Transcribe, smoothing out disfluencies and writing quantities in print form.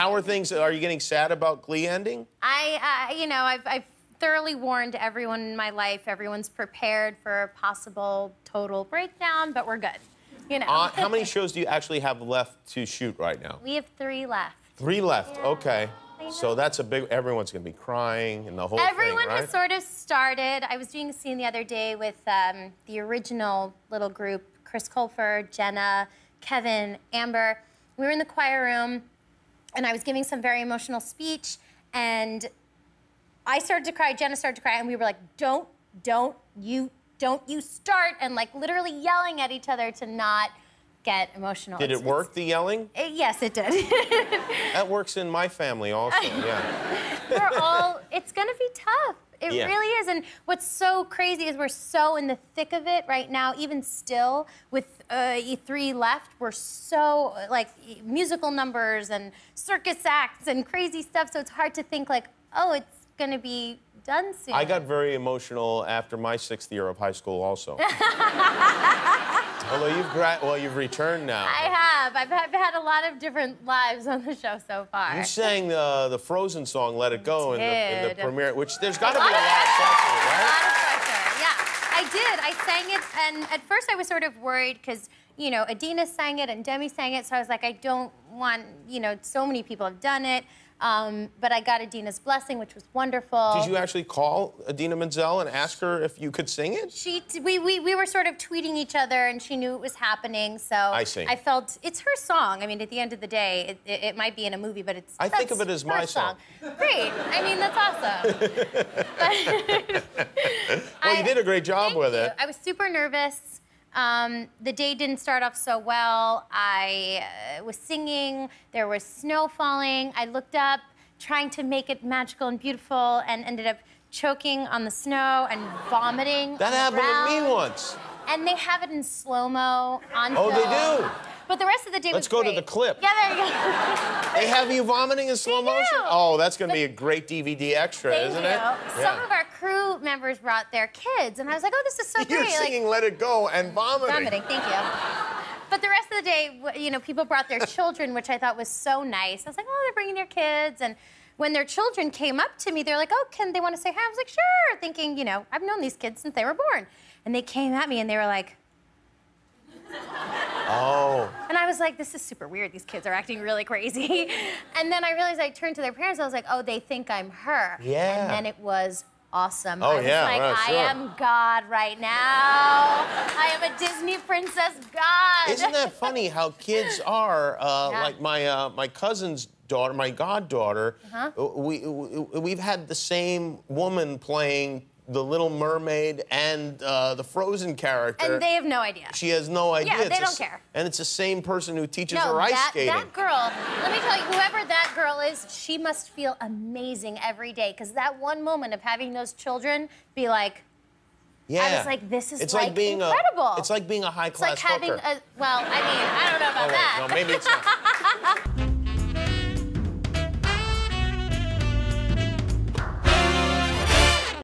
How are things? Are you getting sad about Glee ending? You know, I've thoroughly warned everyone in my life. Everyone's prepared for a possible total breakdown, but we're good. You know. How many shows do you actually have left to shoot right now? We have 3 left. 3 left. Yeah. Okay. So that's a big. Everyone's gonna be crying and the whole Everyone thing, right? has sort of started. I was doing a scene the other day with the original little group: Chris Colfer, Jenna, Kevin, Amber. We were in the choir room, and I was giving some very emotional speech, and I started to cry. Jenna started to cry, and we were like, "Don't you start!" and like literally yelling at each other to not get emotional. Did it work, the yelling? Yes, it did. That works in my family also, yeah. It's gonna be tough. It really is. And what's so crazy is we're so in the thick of it right now, even still, with 3 left, we're so, like, musical numbers and circus acts and crazy stuff, so it's hard to think, like, oh, it's gonna be done soon. I got very emotional after my 6th year of high school also. Although you've returned now. I have. I've had a lot of different lives on the show so far. You sang the Frozen song, Let It Go, in the premiere, which there's got to be a lot of pressure, right? A lot of pressure, yeah. I did. I sang it, and at first I was sort of worried because, you know, Adina sang it and Demi sang it, so I was like, I don't want, you know, so many people have done it. But I got Adina's blessing, which was wonderful. Did you actually call Idina Menzel and ask her if you could sing it? We were sort of tweeting each other, and she knew it was happening, so I felt it's her song. I mean, at the end of the day, it might be in a movie, but I think of it as my song. Great. I mean, that's awesome. Well, you did a great job with it. I was super nervous. The day didn't start off so well. I was singing, there was snow falling. I looked up, trying to make it magical and beautiful, and ended up choking on the snow and vomiting. That happened to me once. And they have it in slow-mo on film. Oh, they do? But the rest of the day was great. Let's go to the clip. Yeah, there you go. They have you vomiting in slow motion? Oh, that's going to be a great DVD extra, isn't it? Some of our crew members brought their kids, and I was like, oh, this is so great. You're singing Let It Go and vomiting. Vomiting, thank you. But the rest of the day, you know, people brought their children, which I thought was so nice. I was like, oh, they're bringing their kids. And when their children came up to me, they're like, oh, they want to say hi? I was like, sure, thinking, you know, I've known these kids since they were born. And they came at me, and they were like, oh. And I was like, this is super weird. These kids are acting really crazy. And then I realized I turned to their parents. I was like, oh, they think I'm her. Yeah. And then it was awesome. Oh, I was like, I am God right now. I am a Disney princess God. Isn't that funny how kids are? Like my cousin's daughter, my goddaughter, we've had the same woman playing the Little Mermaid and the Frozen character. And they have no idea. She has no idea. Yeah, they don't care. And it's the same person who teaches her ice skating. That girl, let me tell you, whoever that girl is, she must feel amazing every day. Because that one moment of having those children be like, I was like, this is like being incredible. It's like being a high-class hooker. It's like having hooker. well, I mean, I don't know about that. No, maybe it's not.